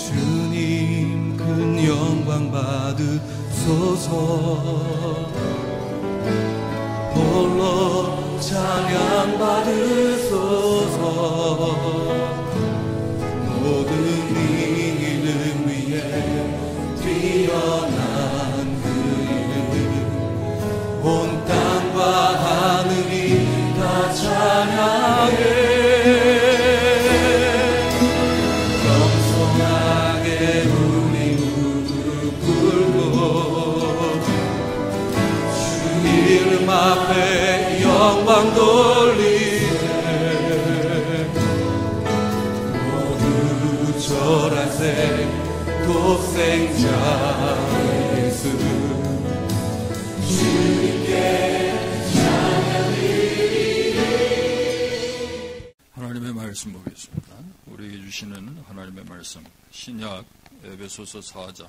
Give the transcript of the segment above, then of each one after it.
주님 큰 영광 받으소서. 홀로 찬양 받으소서. 모든 이름 위에 뛰어난 그 이름, 온 땅과 하늘이 다 찬양해. 겸손하게 우리 무릎 꿇고 주 이름 앞에 영광 돌리세. 모두 절하세. 독생자 예수 주님께 찬양드리리. 하나님의 말씀 보겠습니다. 우리에게 주시는 하나님의 말씀, 신약 에베소서 4장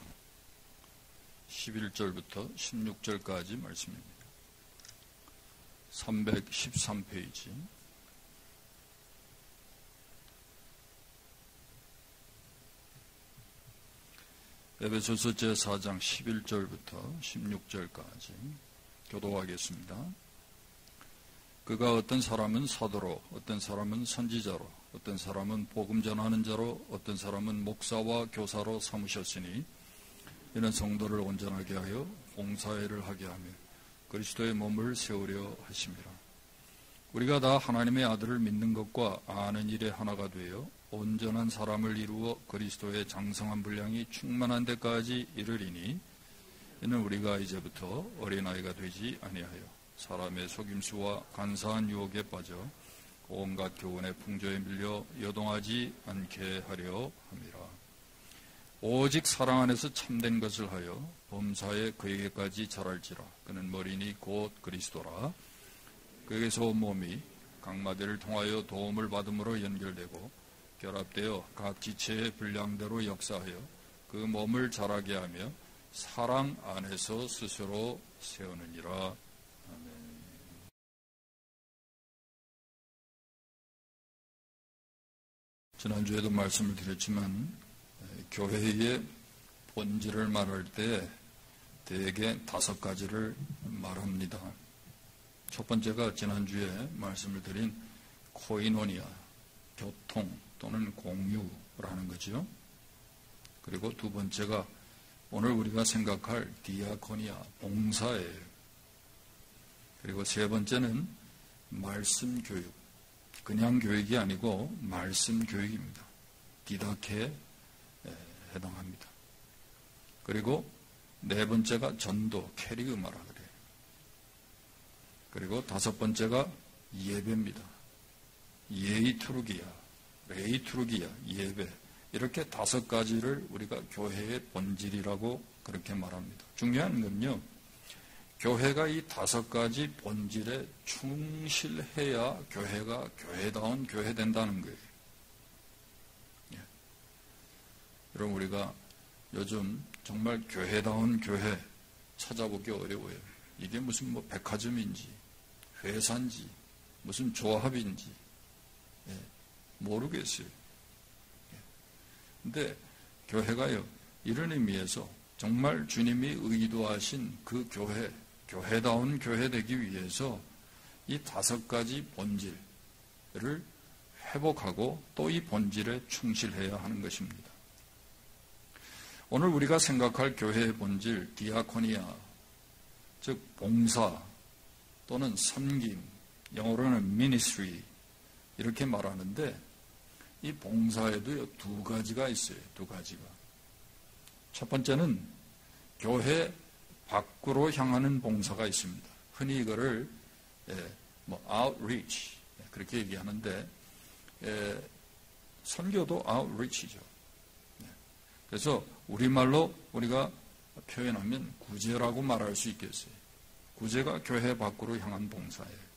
11절부터 16절까지 말씀입니다. 313페이지. 에베소서 제4장 11절부터 16절까지 교독하겠습니다. 그가 어떤 사람은 사도로, 어떤 사람은 선지자로, 어떤 사람은 복음 전하는 자로, 어떤 사람은 목사와 교사로 삼으셨으니 이는 성도를 온전하게 하여 봉사일을 하게 하며 그리스도의 몸을 세우려 하심이라. 우리가 다 하나님의 아들을 믿는 것과 아는 일에 하나가 되어 온전한 사람을 이루어 그리스도의 장성한 분량이 충만한 데까지 이르리니 이는 우리가 이제부터 어린아이가 되지 아니하여 사람의 속임수와 간사한 유혹에 빠져 온갖 교훈의 풍조에 밀려 여동하지 않게 하려 함이라. 오직 사랑 안에서 참된 것을 하여 범사에 그에게까지 자랄지라. 그는 머리니 곧 그리스도라. 그에게서 온 몸이 각 마디를 통하여 도움을 받음으로 연결되고 결합되어 각 지체의 분량대로 역사하여 그 몸을 자라게 하며 사랑 안에서 스스로 세우느니라. 아멘. 지난주에도 말씀을 드렸지만 교회의 본질을 말할 때 대개 5가지를 말합니다. 첫 번째가 지난주에 말씀을 드린 코이노니아, 교통 또는 공유라는 거죠. 그리고 두 번째가 오늘 우리가 생각할 디아코니아, 봉사예요. 그리고 세 번째는 말씀 교육. 그냥 교육이 아니고 말씀 교육입니다. 디다케에 해당합니다. 그리고 네 번째가 전도, 캐리그마라 그래요. 그리고 5번째가 예배입니다. 예이투르기야, 레이투르기야, 예배. 이렇게 5가지를 우리가 교회의 본질이라고 그렇게 말합니다. 중요한 건요, 교회가 이 5가지 본질에 충실해야 교회가 교회다운 교회 된다는 거예요. 예. 여러분, 우리가 요즘 정말 교회다운 교회 찾아보기 어려워요. 이게 무슨 백화점인지, 회사인지, 무슨 조합인지, 예. 모르겠어요. 근데 교회가요, 이런 의미에서 정말 주님이 의도하신 그 교회, 교회다운 교회 되기 위해서 이 5가지 본질을 회복하고 또 이 본질에 충실해야 하는 것입니다. 오늘 우리가 생각할 교회의 본질, 디아코니아, 즉 봉사 또는 섬김, 영어로는 ministry 이렇게 말하는데 이 봉사에도 2가지가 있어요. 2가지가. 첫 번째는 교회 밖으로 향하는 봉사가 있습니다. 흔히 이거를 outreach 그렇게 얘기하는데 선교도 outreach이죠. 그래서 우리말로 우리가 표현하면 구제라고 말할 수 있겠어요. 구제가 교회 밖으로 향한 봉사예요.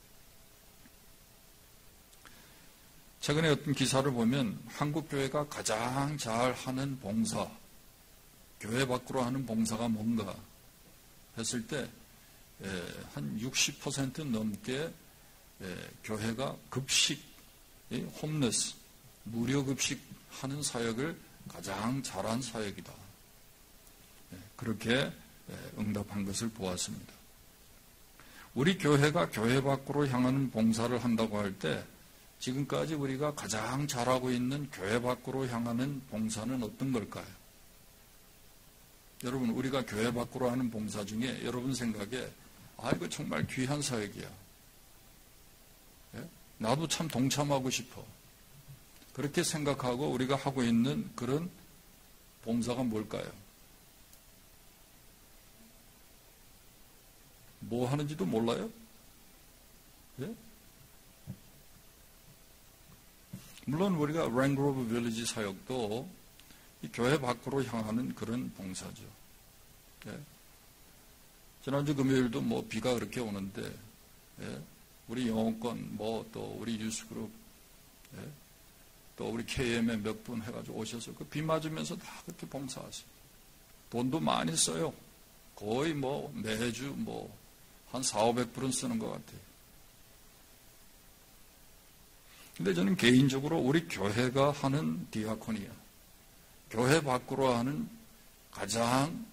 최근에 어떤 기사를 보면 한국 교회가 가장 잘하는 봉사, 교회 밖으로 하는 봉사가 뭔가 했을 때 한 60% 넘게 교회가 급식, 홈레스, 무료 급식 하는 사역을 가장 잘한 사역이다. 그렇게 응답한 것을 보았습니다. 우리 교회가 교회 밖으로 향하는 봉사를 한다고 할 때 지금까지 우리가 가장 잘하고 있는 교회 밖으로 향하는 봉사는 어떤 걸까요? 여러분, 우리가 교회 밖으로 하는 봉사 중에 여러분 생각에 이거 정말 귀한 사역이야. 나도 참 동참하고 싶어. 그렇게 생각하고 우리가 하고 있는 그런 봉사가 뭘까요? 뭐 하는지도 몰라요? 예? 물론 우리가 랭그로브 빌리지 사역도 이 교회 밖으로 향하는 그런 봉사죠. 예? 지난주 금요일도 비가 그렇게 오는데, 예? 우리 영어권, 또 우리 유스그룹, 예? 또 우리 KM에 몇 분 해가지고 오셔서 그 비 맞으면서 다 그렇게 봉사하세요. 돈도 많이 써요. 거의 매주 한 400~500불은 쓰는 것 같아요. 근데 저는 개인적으로 우리 교회가 하는 디아코니아, 교회 밖으로 하는 가장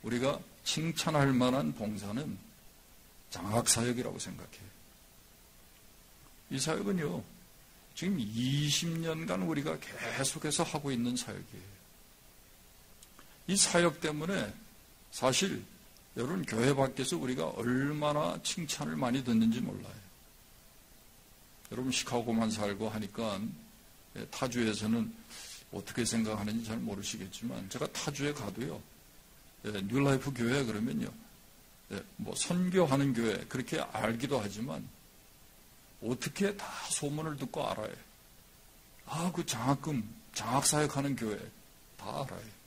우리가 칭찬할 만한 봉사는 장학사역이라고 생각해요. 이 사역은요, 지금 20년간 우리가 계속해서 하고 있는 사역이에요. 이 사역 때문에 사실 여러분 교회 밖에서 우리가 얼마나 칭찬을 많이 듣는지 몰라요. 여러분 시카고만 살고 하니까 타주에서는 어떻게 생각하는지 잘 모르시겠지만 제가 타주에 가도요, 뉴라이프 교회 그러면요, 선교하는 교회 그렇게 알기도 하지만 어떻게 다 소문을 듣고 알아요. 그 장학사역하는 교회 다 알아요.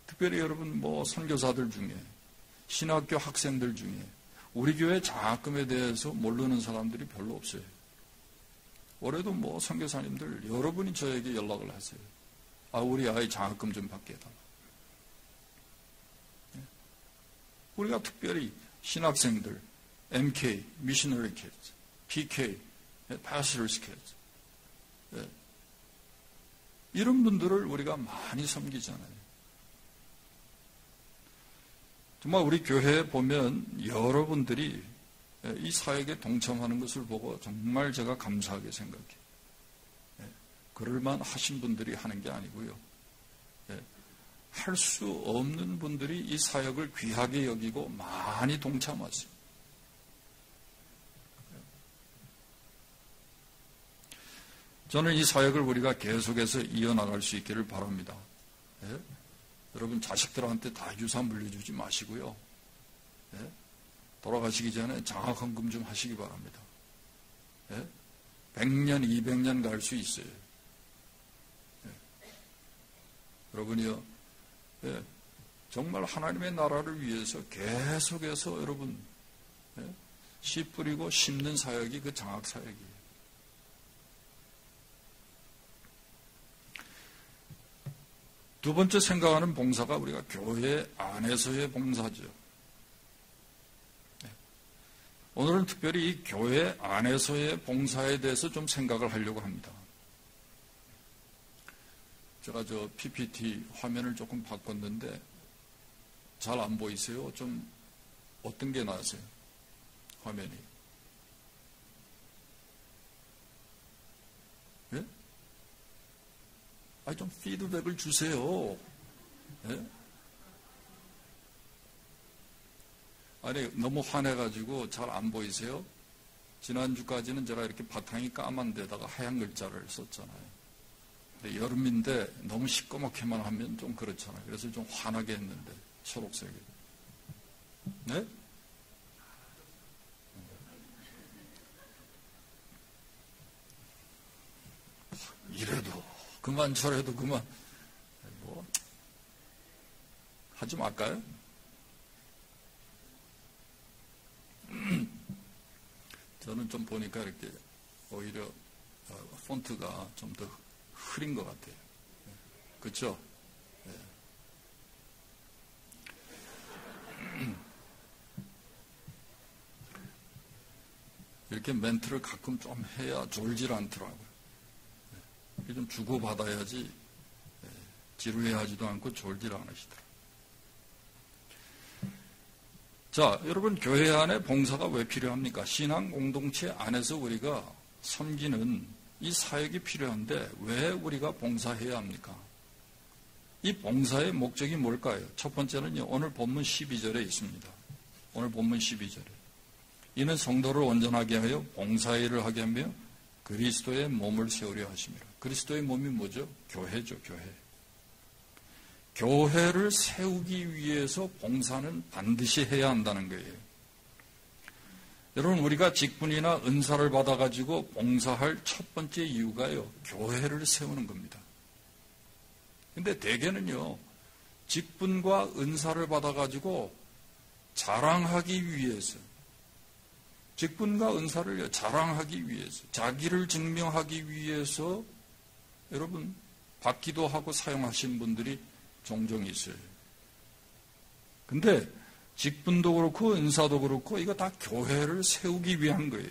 특별히 여러분 선교사들 중에, 신학교 학생들 중에 우리 교회 장학금에 대해서 모르는 사람들이 별로 없어요. 올해도 선교사님들 여러분이 저에게 연락을 하세요. 우리 아이 장학금 좀 받게 해달라. 우리가 특별히 신학생들, MK, Missionary Kids, PK, Pastors Kids, 이런 분들을 우리가 많이 섬기잖아요. 정말 우리 교회에 보면 여러분들이 이 사역에 동참하는 것을 보고 정말 제가 감사하게 생각해요. 그럴만 하신 분들이 하는 게 아니고요. 할 수 없는 분들이 이 사역을 귀하게 여기고 많이 동참하세요. 저는 이 사역을 우리가 계속해서 이어나갈 수 있기를 바랍니다. 여러분 자식들한테 다 유산 물려주지 마시고요. 돌아가시기 전에 장학헌금 좀 하시기 바랍니다. 100년, 200년 갈 수 있어요. 여러분이요, 정말 하나님의 나라를 위해서 계속해서 여러분 씨 뿌리고 심는 사역이 그 장학 사역이에요. 두 번째 생각하는 봉사가 우리가 교회 안에서의 봉사죠. 오늘은 특별히 이 교회 안에서의 봉사에 대해서 좀 생각을 하려고 합니다. 제가 PPT 화면을 조금 바꿨는데 잘 안 보이세요? 좀 어떤 게 나으세요? 화면이. 예? 좀 피드백을 주세요. 예? 너무 화내가지고 잘 안 보이세요? 지난주까지는 제가 이렇게 바탕이 까만 데다가 하얀 글자를 썼잖아요. 근데 여름인데 너무 시꺼멓게만 하면 좀 그렇잖아요. 그래서 좀 환하게 했는데, 초록색이. 네? 이래도 그만 저래도 그만 하지 말까요? 저는 좀 보니까 이렇게 오히려 폰트가 좀 더 흐린 것 같아요. 그렇죠? 네. 이렇게 멘트를 가끔 좀 해야 졸질 않더라고요. 좀 주고받아야지 지루해하지도 않고 졸질 않으시더라. 자, 여러분, 교회 안에 봉사가 왜 필요합니까? 신앙 공동체 안에서 우리가 섬기는 이 사역이 필요한데 왜 우리가 봉사해야 합니까? 이 봉사의 목적이 뭘까요? 첫 번째는요, 오늘 본문 12절에 있습니다. 오늘 본문 12절에. 이는 성도를 온전하게 하여 봉사일을 하게 하며 그리스도의 몸을 세우려 하심이라. 그리스도의 몸이 뭐죠? 교회죠, 교회. 교회를 세우기 위해서 봉사는 반드시 해야 한다는 거예요. 여러분, 우리가 직분이나 은사를 받아가지고 봉사할 첫 번째 이유가요, 교회를 세우는 겁니다. 근데 대개는요, 직분과 은사를 받아가지고 자랑하기 위해서, 직분과 은사를 자랑하기 위해서, 자기를 증명하기 위해서 여러분 받기도 하고 사용하신 분들이 종종 있어요. 근데 직분도 그렇고 은사도 그렇고 이거 다 교회를 세우기 위한 거예요.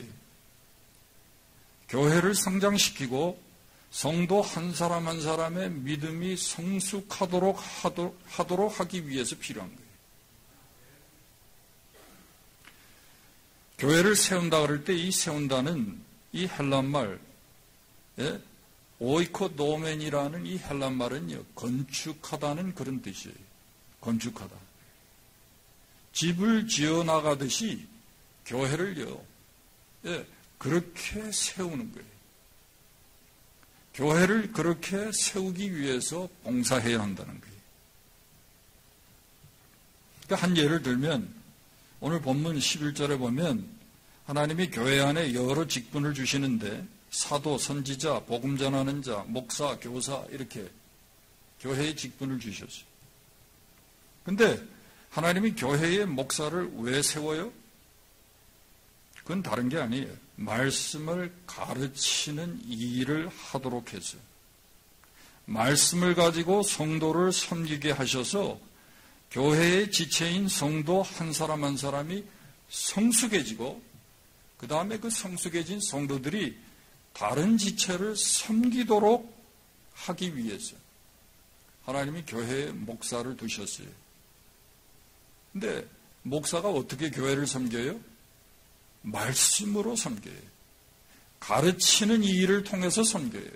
교회를 성장시키고 성도 한 사람 한 사람의 믿음이 성숙하도록 하기 위해서 필요한 거예요. 교회를 세운다 그럴 때 이 세운다는 이 헬란말, 오이코노멘이라는 이 헬란말은요, 건축하다는 그런 뜻이에요. 건축하다. 집을 지어 나가듯이 교회를요, 그렇게 세우는 거예요. 교회를 그렇게 세우기 위해서 봉사해야 한다는 거예요. 그러니까 한 예를 들면 오늘 본문 11절에 보면 하나님이 교회 안에 여러 직분을 주시는데 사도, 선지자, 복음 전하는 자, 목사, 교사 이렇게 교회의 직분을 주셨어요. 근데 하나님이 교회의 목사를 왜 세워요? 그건 다른 게 아니에요. 말씀을 가르치는 일을 하도록 해서 말씀을 가지고 성도를 섬기게 하셔서 교회의 지체인 성도 한 사람 한 사람이 성숙해지고 그 다음에 그 성숙해진 성도들이 다른 지체를 섬기도록 하기 위해서 하나님이 교회에 목사를 두셨어요. 근데 목사가 어떻게 교회를 섬겨요? 말씀으로 섬겨요. 가르치는 이 일을 통해서 섬겨요.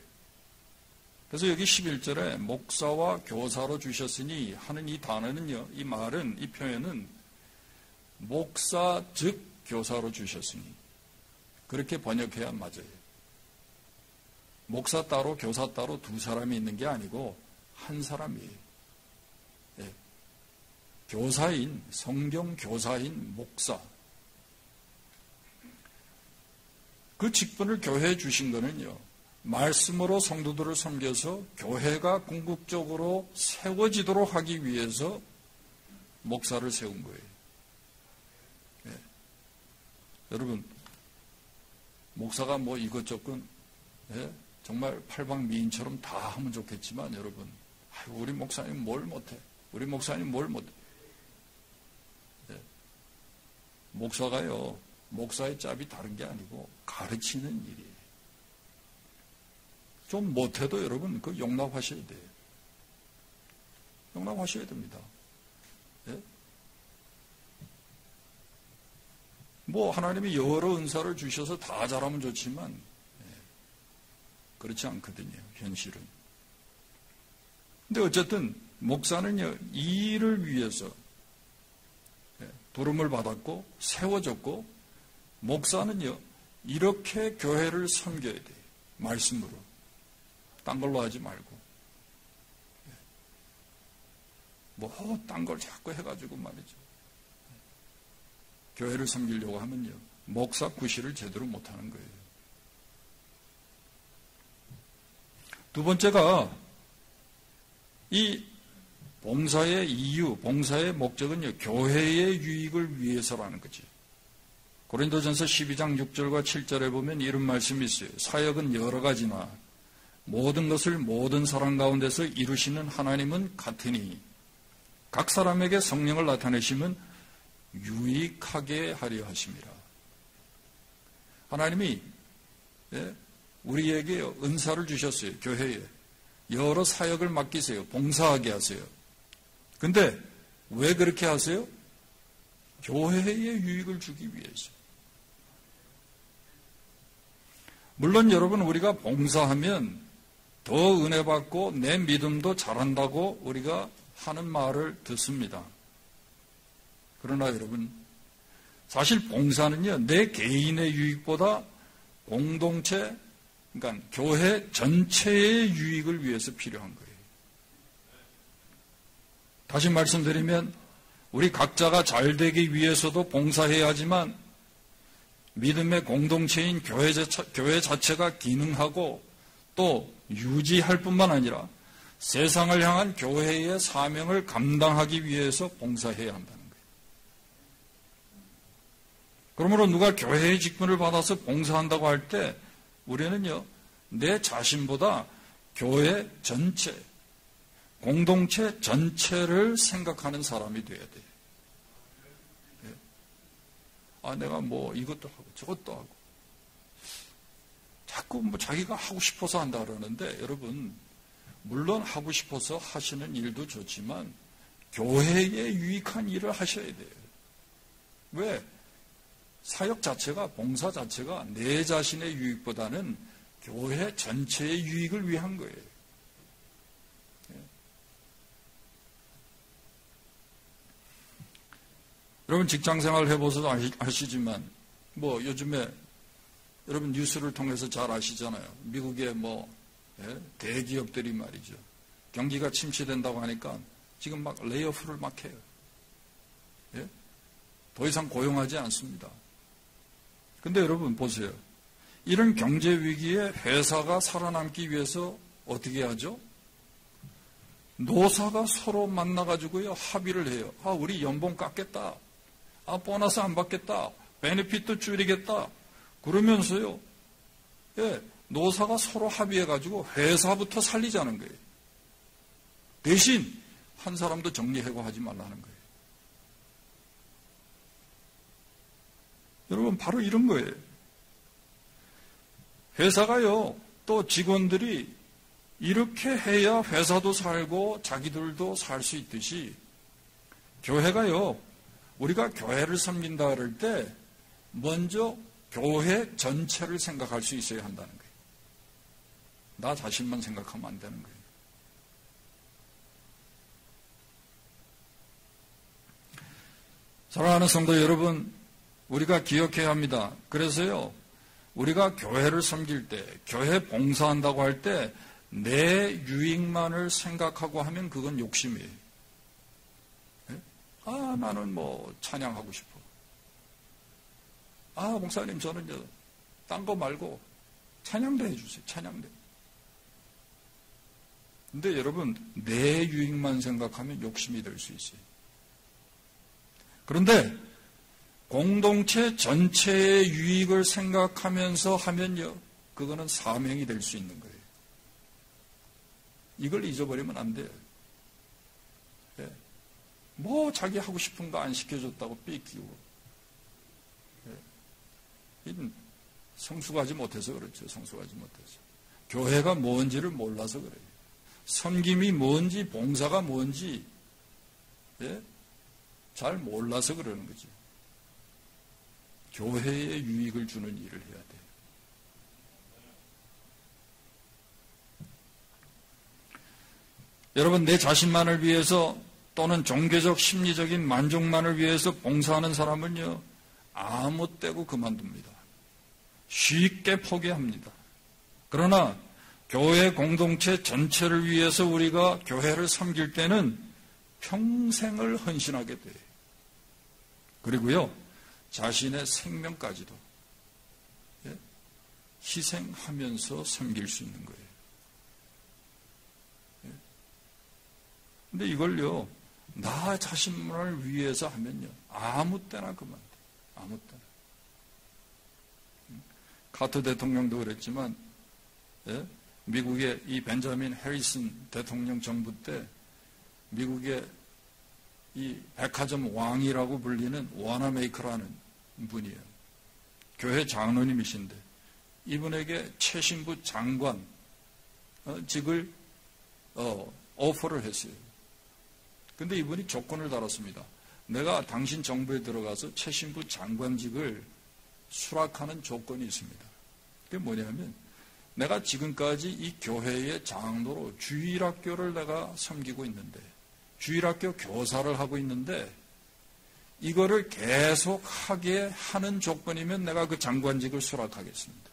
그래서 여기 11절에 목사와 교사로 주셨으니 하는 이 단어는요, 이 말은, 이 표현은 목사 즉 교사로 주셨으니 그렇게 번역해야 맞아요. 목사 따로 교사 따로 두 사람이 있는 게 아니고 한 사람이에요. 예. 교사인, 성경 교사인 목사. 그 직분을 교회에 주신 거는요, 말씀으로 성도들을 섬겨서 교회가 궁극적으로 세워지도록 하기 위해서 목사를 세운 거예요. 예. 여러분, 목사가 뭐 이것저것, 예? 정말 팔방미인처럼 다 하면 좋겠지만, 여러분, 아이고, 우리 목사님 뭘 못해? 우리 목사님 뭘 못해? 예. 목사가요, 목사의 짭이 다른 게 아니고 가르치는 일이에요. 좀 못해도 여러분 그 용납하셔야 돼요. 용납하셔야 됩니다. 예? 뭐 하나님이 여러 은사를 주셔서 다 잘하면 좋지만 그렇지 않거든요. 현실은. 근데 어쨌든 목사는요, 이 일을 위해서 부름을 받았고 세워졌고, 목사는요, 이렇게 교회를 섬겨야 돼요. 말씀으로. 딴 걸로 하지 말고. 뭐, 딴 걸 자꾸 해가지고 말이죠. 교회를 섬기려고 하면요, 목사 구실을 제대로 못하는 거예요. 두 번째가, 이 봉사의 이유, 봉사의 목적은요, 교회의 유익을 위해서라는 거지. 고린도전서 12장 6절과 7절에 보면 이런 말씀이 있어요. 사역은 여러 가지나 모든 것을 모든 사람 가운데서 이루시는 하나님은 같으니 각 사람에게 성령을 나타내시면 유익하게 하려 하심이라. 하나님이 우리에게 은사를 주셨어요. 교회에. 여러 사역을 맡기세요. 봉사하게 하세요. 근데 왜 그렇게 하세요? 교회에 유익을 주기 위해서. 물론 여러분, 우리가 봉사하면 더 은혜 받고 내 믿음도 자란다고 우리가 하는 말을 듣습니다. 그러나 여러분, 사실 봉사는요, 내 개인의 유익보다 공동체, 그러니까 교회 전체의 유익을 위해서 필요한 거예요. 다시 말씀드리면 우리 각자가 잘 되기 위해서도 봉사해야 하지만 믿음의 공동체인 교회 자체가 기능하고 또 유지할 뿐만 아니라 세상을 향한 교회의 사명을 감당하기 위해서 봉사해야 한다는 거예요. 그러므로 누가 교회의 직분을 받아서 봉사한다고 할 때 우리는요, 내 자신보다 교회 전체, 공동체 전체를 생각하는 사람이 돼야 돼요. 내가 뭐 이것도 하고 저것도 하고 자꾸 뭐 자기가 하고 싶어서 한다 그러는데 여러분, 물론 하고 싶어서 하시는 일도 좋지만 교회에 유익한 일을 하셔야 돼요. 왜? 사역 자체가, 봉사 자체가 내 자신의 유익보다는 교회 전체의 유익을 위한 거예요. 여러분 직장생활 해보셔도 아시지만 뭐 요즘에 여러분 뉴스를 통해서 잘 아시잖아요. 미국의 대기업들이 말이죠. 경기가 침체된다고 하니까 지금 막 레이오프를 막 해요. 예? 더 이상 고용하지 않습니다. 근데 여러분 보세요. 이런 경제 위기에 회사가 살아남기 위해서 어떻게 하죠? 노사가 서로 만나가지고요, 합의를 해요. 우리 연봉 깎겠다. 보너스 안 받겠다. 베네핏도 줄이겠다. 그러면서요, 노사가 서로 합의해가지고 회사부터 살리자는 거예요. 대신 한 사람도 정리해고하지 말라는 거예요. 여러분, 바로 이런 거예요. 회사가요, 또 직원들이 이렇게 해야 회사도 살고 자기들도 살 수 있듯이 교회가요, 우리가 교회를 섬긴다 그럴 때 먼저 교회 전체를 생각할 수 있어야 한다는 거예요. 나 자신만 생각하면 안 되는 거예요. 사랑하는 성도 여러분, 우리가 기억해야 합니다. 그래서요, 우리가 교회를 섬길 때, 교회 봉사한다고 할 때 내 유익만을 생각하고 하면 그건 욕심이에요. 나는 찬양하고 싶어. 목사님, 저는 딴 거 말고 찬양대 해주세요. 찬양대. 근데 여러분, 내 유익만 생각하면 욕심이 될 수 있어요. 그런데 공동체 전체의 유익을 생각하면서 하면요, 그거는 사명이 될 수 있는 거예요. 이걸 잊어버리면 안 돼요. 자기 하고 싶은 거 안 시켜줬다고 삐끼고. 성숙하지 못해서 그렇죠. 성숙하지 못해서. 교회가 뭔지를 몰라서 그래요. 섬김이 뭔지, 봉사가 뭔지, 잘 몰라서 그러는 거죠. 교회에 유익을 주는 일을 해야 돼요. 여러분, 내 자신만을 위해서 또는 종교적 심리적인 만족만을 위해서 봉사하는 사람은요, 아무 때고 그만둡니다. 쉽게 포기합니다. 그러나 교회 공동체 전체를 위해서 우리가 교회를 섬길 때는 평생을 헌신하게 돼요. 그리고요, 자신의 생명까지도 희생하면서 섬길 수 있는 거예요. 근데 이걸요, 나 자신만을 위해서 하면요, 아무 때나 그만둬. 아무 때나. 카터 대통령도 그랬지만, 미국의 이 벤자민 해리슨 대통령 정부 때 미국의 이 백화점 왕이라고 불리는 와나메이커라는 분이에요. 교회 장로님이신데 이분에게 최신부 장관 직을 오퍼를 했어요. 근데 이분이 조건을 달았습니다. 내가 당신 정부에 들어가서 최신부 장관직을 수락하는 조건이 있습니다. 그게 뭐냐면 내가 지금까지 이 교회의 장로로 주일학교를 내가 섬기고 있는데 주일학교 교사를 하고 있는데 이거를 계속 하게 하는 조건이면 내가 그 장관직을 수락하겠습니다.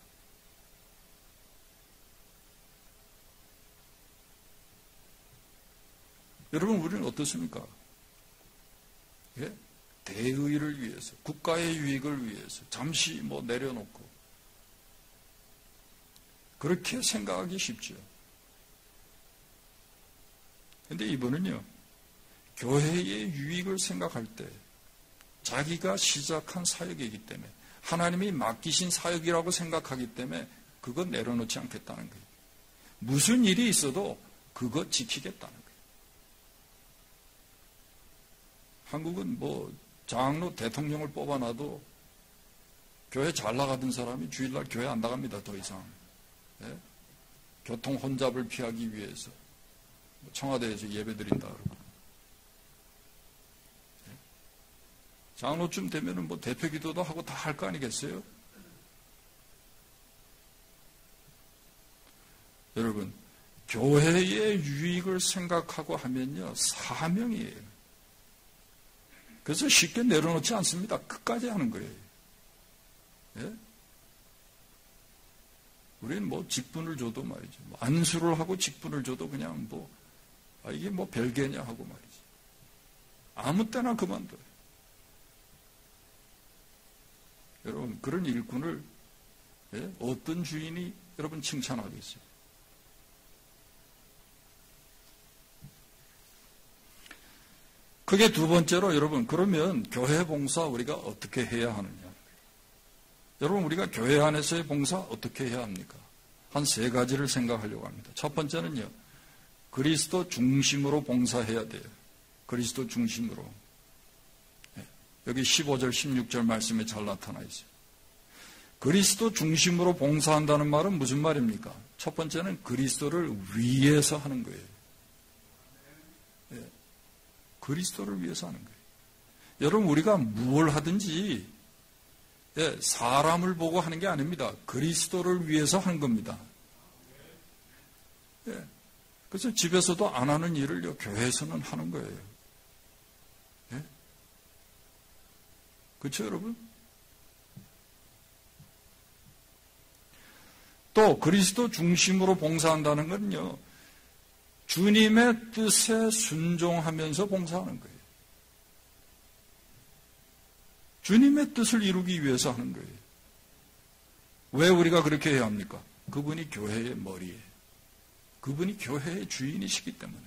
여러분 우리는 어떻습니까? 예? 대의를 위해서 국가의 유익을 위해서 잠시 내려놓고 그렇게 생각하기 쉽죠. 그런데 이분은요, 교회의 유익을 생각할 때 자기가 시작한 사역이기 때문에 하나님이 맡기신 사역이라고 생각하기 때문에 그거 내려놓지 않겠다는 거예요. 무슨 일이 있어도 그거 지키겠다는 거예요. 한국은 장로 대통령을 뽑아놔도 교회 잘 나가던 사람이 주일날 교회 안 나갑니다. 더 이상. 예? 교통 혼잡을 피하기 위해서 청와대에서 예배드린다 그러고. 예? 장로쯤 되면은 대표 기도도 하고 다 할 거 아니겠어요? 여러분, 교회의 유익을 생각하고 하면요, 사명이에요. 그래서 쉽게 내려놓지 않습니다. 끝까지 하는 거예요. 예? 우리는 직분을 줘도 말이죠. 안수를 하고 직분을 줘도 그냥 이게 별개냐 하고 말이죠. 아무 때나 그만둬요. 여러분, 그런 일꾼을 어떤 주인이 여러분 칭찬하겠어요? 그게 두 번째로 여러분, 그러면 교회 봉사 우리가 어떻게 해야 하느냐? 여러분, 우리가 교회 안에서의 봉사 어떻게 해야 합니까? 한 세 가지를 생각하려고 합니다. 첫 번째는요, 그리스도 중심으로 봉사해야 돼요. 그리스도 중심으로. 여기 15절, 16절 말씀에 잘 나타나 있어요. 그리스도 중심으로 봉사한다는 말은 무슨 말입니까? 첫 번째는 그리스도를 위해서 하는 거예요. 그리스도를 위해서 하는 거예요. 여러분, 우리가 뭘 하든지 사람을 보고 하는 게 아닙니다. 그리스도를 위해서 하는 겁니다. 그래서 집에서도 안 하는 일을 교회에서는 하는 거예요. 그렇죠, 여러분? 또 그리스도 중심으로 봉사한다는 건요, 주님의 뜻에 순종하면서 봉사하는 거예요. 주님의 뜻을 이루기 위해서 하는 거예요. 왜 우리가 그렇게 해야 합니까? 그분이 교회의 머리에, 그분이 교회의 주인이시기 때문에.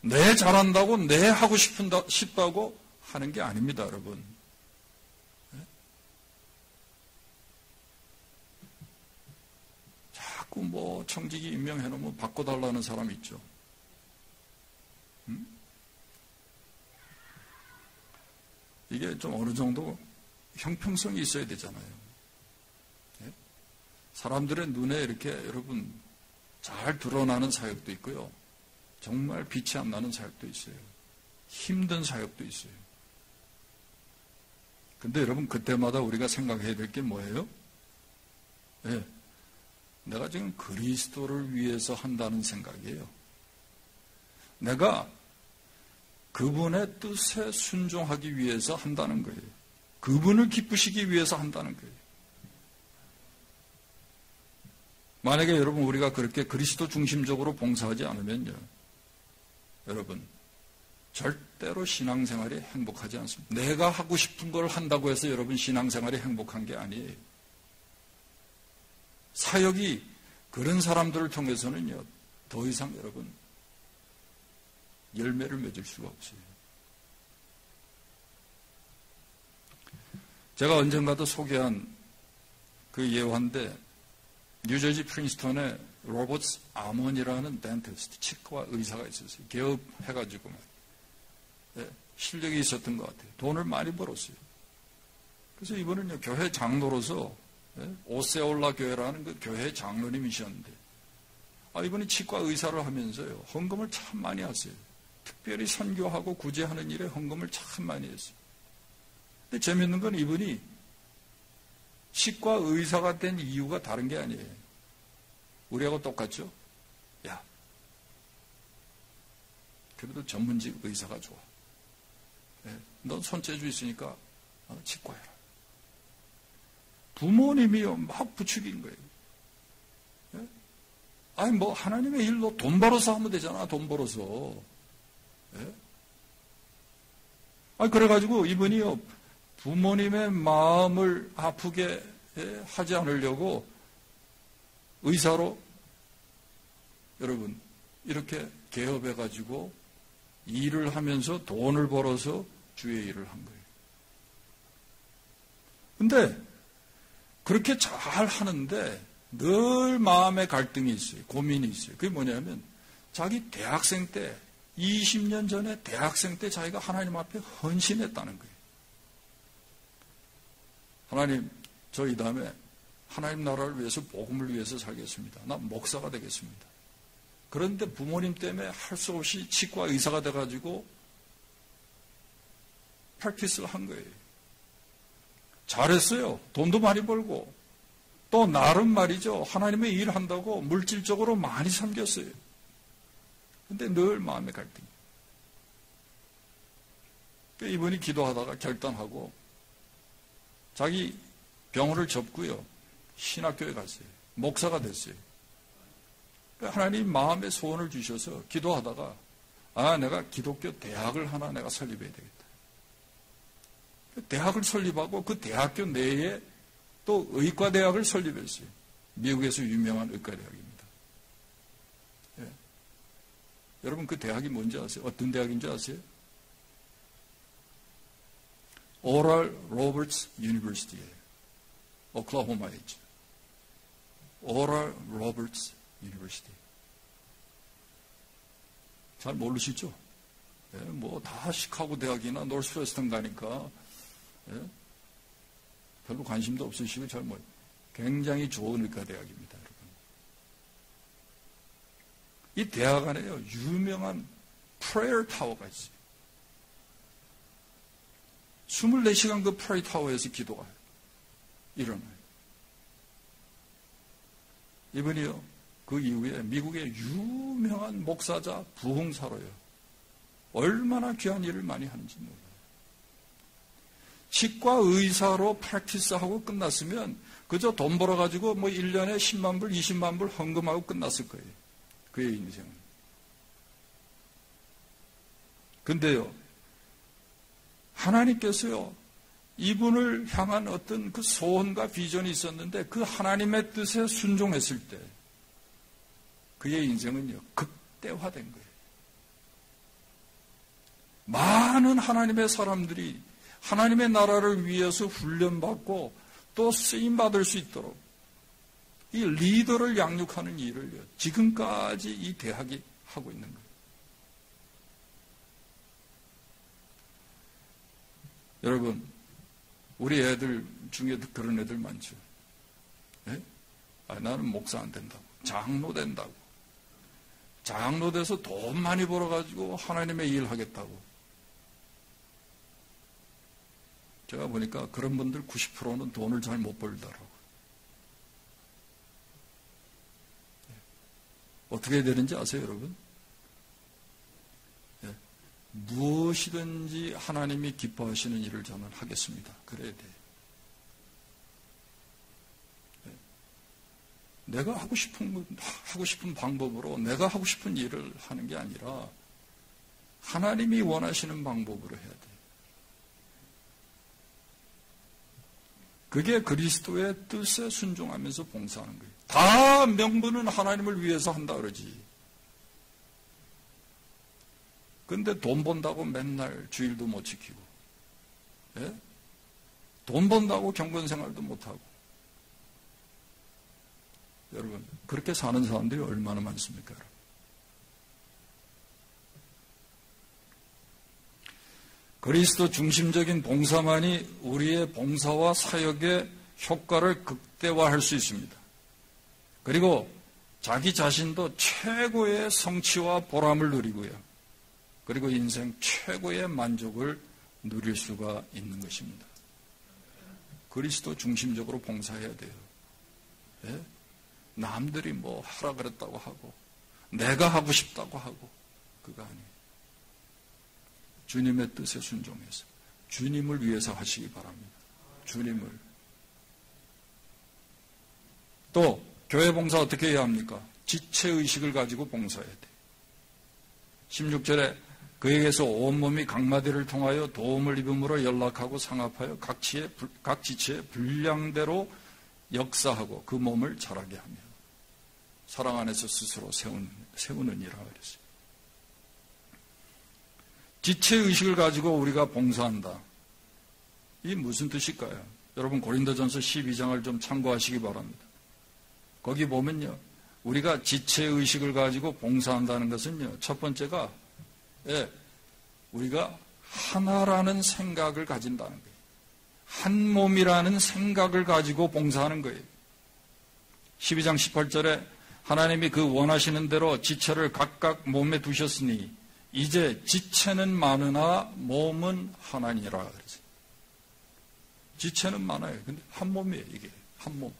내 잘한다고, 내 하고 싶다고 하는 게 아닙니다, 여러분. 자꾸 청지기 임명해놓으면 바꿔달라는 사람이 있죠. 이게 좀 어느 정도 형평성이 있어야 되잖아요. 사람들의 눈에 이렇게 여러분 잘 드러나는 사역도 있고요. 정말 빛이 안 나는 사역도 있어요. 힘든 사역도 있어요. 근데 여러분, 그때마다 우리가 생각해야 될 게 뭐예요? 내가 지금 그리스도를 위해서 한다는 생각이에요. 내가 그분의 뜻에 순종하기 위해서 한다는 거예요. 그분을 기쁘시기 위해서 한다는 거예요. 만약에 여러분, 우리가 그렇게 그리스도 중심적으로 봉사하지 않으면요, 여러분, 절대로 신앙생활이 행복하지 않습니다. 내가 하고 싶은 걸 한다고 해서 여러분 신앙생활이 행복한 게 아니에요. 사역이 그런 사람들을 통해서는요, 더 이상 여러분 열매를 맺을 수가 없어요. 제가 언젠가도 소개한 그 예화인데, 뉴저지 프린스턴에 로버트 아몬이라는 덴티스트, 치과 의사가 있었어요. 개업해가지고 실력이 있었던 것 같아요. 돈을 많이 벌었어요. 그래서 이번에는 교회 장로로서 오세올라 교회라는 그 교회 장로님이셨는데, 이분이 치과 의사를 하면서요, 헌금을 참 많이 하세요. 특별히 선교하고 구제하는 일에 헌금을 참 많이 했어요. 근데 재밌는 건 이분이 치과 의사가 된 이유가 다른 게 아니에요. 우리하고 똑같죠? 야, 그래도 전문직 의사가 좋아. 넌 손재주 있으니까 치과해라. 부모님이요, 막 부추긴 거예요. 하나님의 일로 돈 벌어서 하면 되잖아, 돈 벌어서. 그래가지고 이분이요, 부모님의 마음을 아프게 하지 않으려고 의사로, 여러분, 이렇게 개업해가지고 일을 하면서 돈을 벌어서 주의 일을 한 거예요. 근데 그렇게 잘 하는데 늘 마음에 갈등이 있어요. 고민이 있어요. 그게 뭐냐면 자기 대학생 때, 20년 전에 대학생 때 자기가 하나님 앞에 헌신했다는 거예요. 하나님, 저 이 다음에 하나님 나라를 위해서, 복음을 위해서 살겠습니다. 나 목사가 되겠습니다. 그런데 부모님 때문에 할 수 없이 치과 의사가 돼가지고 프랙티스를 한 거예요. 잘했어요. 돈도 많이 벌고, 또 나름 말이죠, 하나님의 일을 한다고 물질적으로 많이 섬겼어요. 근데 늘 마음의 갈등이. 이분이 기도하다가 결단하고 자기 병원을 접고요, 신학교에 갔어요. 목사가 됐어요. 하나님 마음의 소원을 주셔서 기도하다가 내가 기독교 대학을 하나 내가 설립해야 되겠다. 대학을 설립하고 그 대학교 내에 또 의과대학을 설립했어요. 미국에서 유명한 의과대학입니다. 여러분, 그 대학이 뭔지 아세요? 어떤 대학인지 아세요? 오럴 로버츠 유니버시티예요. 오클라호마에 있죠. 오럴 로버츠 유니버시티. 잘 모르시죠? 다 시카고 대학이나 노스웨스턴 가니까 별로 관심도 없으시고 잘 모르요. 굉장히 좋은 의과대학입니다, 여러분. 이 대학 안에요, 유명한 프레이어 타워가 있어요. 24시간 그 프레이어 타워에서 기도가 일어나요. 이분이요, 그 이후에 미국의 유명한 목사자, 부흥사로요, 얼마나 귀한 일을 많이 하는지 몰라요. 치과 의사로 프랙티스하고 끝났으면 그저 돈 벌어가지고 1년에 10만 불, 20만 불 헌금하고 끝났을 거예요. 그의 인생은. 근데요, 하나님께서요, 이분을 향한 어떤 그 소원과 비전이 있었는데 그 하나님의 뜻에 순종했을 때 그의 인생은요, 극대화된 거예요. 많은 하나님의 사람들이 하나님의 나라를 위해서 훈련받고 또 쓰임받을 수 있도록 이 리더를 양육하는 일을요, 지금까지 이 대학이 하고 있는 거예요. 여러분, 우리 애들 중에 그런 애들 많죠. 나는 목사 안 된다고, 장로 된다고, 장로 돼서 돈 많이 벌어가지고 하나님의 일 하겠다고. 제가 보니까 그런 분들 90%는 돈을 잘 못 벌더라고요. 어떻게 되는지 아세요, 여러분? 무엇이든지 하나님이 기뻐하시는 일을 저는 하겠습니다. 그래야 돼요. 내가 하고 싶은 방법으로 내가 하고 싶은 일을 하는 게 아니라 하나님이 원하시는 방법으로 해야 돼요. 그게 그리스도의 뜻에 순종하면서 봉사하는 거예요. 다 명분은 하나님을 위해서 한다 그러지. 근데 돈 번다고 맨날 주일도 못 지키고, 돈 번다고 경건생활도 못하고. 여러분, 그렇게 사는 사람들이 얼마나 많습니까? 여러분? 그리스도 중심적인 봉사만이 우리의 봉사와 사역의 효과를 극대화할 수 있습니다. 그리고 자기 자신도 최고의 성취와 보람을 누리고요. 그리고 인생 최고의 만족을 누릴 수가 있는 것입니다. 그리스도 중심적으로 봉사해야 돼요. 예? 남들이 뭐 하라 그랬다고 하고 내가 하고 싶다고 하고 그거 아니에요. 주님의 뜻에 순종해서 주님을 위해서 하시기 바랍니다. 주님을. 또 교회 봉사 어떻게 해야 합니까? 지체의식을 가지고 봉사해야 돼요. 16절에 그에게서 온몸이 각마디를 통하여 도움을 입음으로 연락하고 상합하여 각 지체의 분량대로 역사하고 그 몸을 자라게 하며 사랑 안에서 스스로 세우느니라 그랬어요. 지체의식을 가지고 우리가 봉사한다. 이게 무슨 뜻일까요? 여러분 고린도전서 12장을 좀 참고하시기 바랍니다. 거기 보면요. 우리가 지체의식을 가지고 봉사한다는 것은요. 첫 번째가 우리가 하나라는 생각을 가진다는 거예요. 한 몸이라는 생각을 가지고 봉사하는 거예요. 12장 18절에 하나님이 그 원하시는 대로 지체를 각각 몸에 두셨으니 이제 지체는 많으나 몸은 하나니라 그랬어요. 지체는 많아요. 근데 한 몸이에요. 이게 한 몸.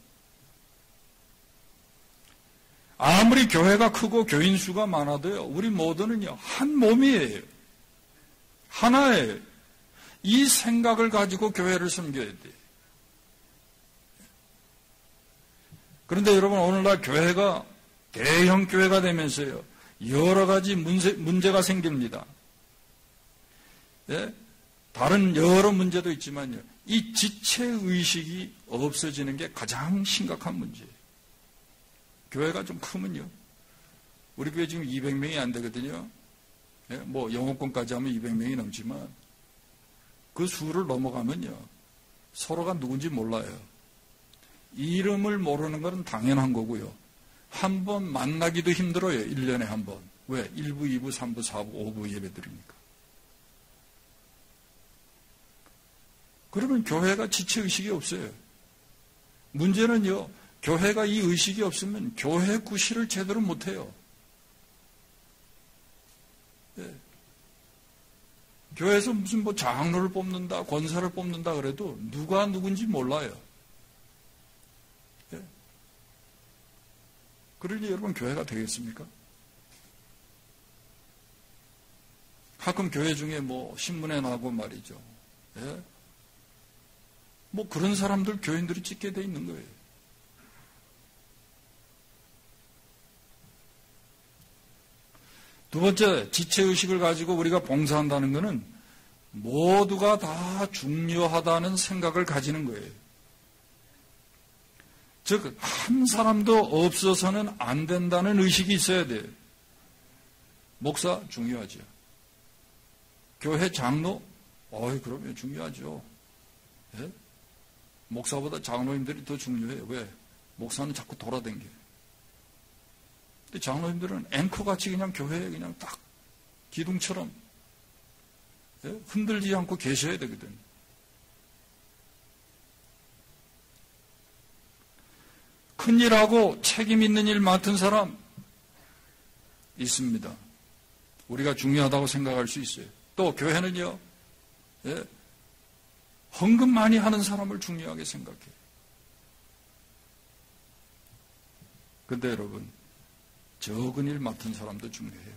아무리 교회가 크고 교인 수가 많아도요. 우리 모두는요. 한 몸이에요. 하나예요. 이 생각을 가지고 교회를 섬겨야 돼요. 그런데 여러분 오늘날 교회가 대형 교회가 되면서요. 여러 가지 문제가 생깁니다. 예? 다른 여러 문제도 있지만요. 이 지체의식이 없어지는 게 가장 심각한 문제예요. 교회가 좀 크면요. 우리 교회 지금 200명이 안 되거든요. 예? 뭐 영어권까지 하면 200명이 넘지만 그 수를 넘어가면요. 서로가 누군지 몰라요. 이름을 모르는 건 당연한 거고요. 한 번 만나기도 힘들어요. 1년에 한 번. 왜? 1부, 2부, 3부, 4부, 5부 예배드리니까. 그러면 교회가 지체의식이 없어요. 문제는요. 교회가 이 의식이 없으면 교회 구실을 제대로 못해요. 예. 교회에서 무슨 뭐 장로를 뽑는다, 권사를 뽑는다 그래도 누가 누군지 몰라요. 예. 그러니 여러분 교회가 되겠습니까? 가끔 교회 중에 뭐 신문에 나고 말이죠. 예. 뭐 그런 사람들 교인들이 찍게 돼 있는 거예요. 두 번째, 지체의식을 가지고 우리가 봉사한다는 것은 모두가 다 중요하다는 생각을 가지는 거예요. 즉, 한 사람도 없어서는 안 된다는 의식이 있어야 돼요. 목사 중요하죠. 교회 장로? 그러면 중요하죠. 예? 목사보다 장로님들이 더 중요해요. 왜? 목사는 자꾸 돌아다녀요. 장로님들은 앵커같이 그냥 교회에 그냥 딱 기둥처럼 흔들리지 않고 계셔야 되거든요. 큰일하고 책임 있는 일 맡은 사람 있습니다. 우리가 중요하다고 생각할 수 있어요. 또 교회는요. 헌금 많이 하는 사람을 중요하게 생각해요. 그런데 여러분 적은 일 맡은 사람도 중요해요.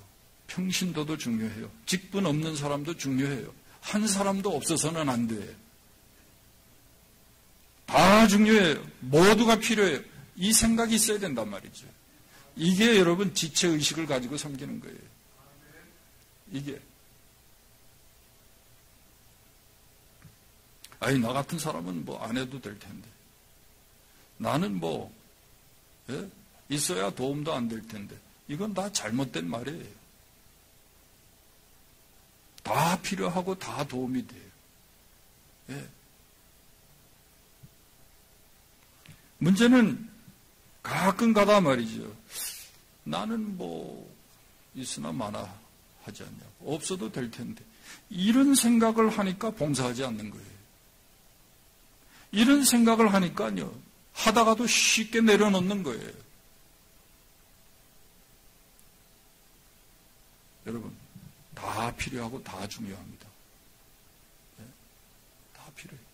평신도도 중요해요. 직분 없는 사람도 중요해요. 한 사람도 없어서는 안 돼요. 다 중요해요. 모두가 필요해요. 이 생각이 있어야 된단 말이죠. 이게 여러분 지체의식을 가지고 섬기는 거예요. 이게. 나 같은 사람은 뭐 안 해도 될 텐데. 나는 뭐, 있어야 도움도 안 될 텐데. 이건 다 잘못된 말이에요. 다 필요하고 다 도움이 돼요. 예. 문제는 가끔 가다 말이죠. 나는 뭐 있으나 마나 하지 않냐고. 없어도 될 텐데. 이런 생각을 하니까 봉사하지 않는 거예요. 이런 생각을 하니까요. 하다가도 쉽게 내려놓는 거예요. 여러분, 다 필요하고 다 중요합니다. 네? 다 필요해요.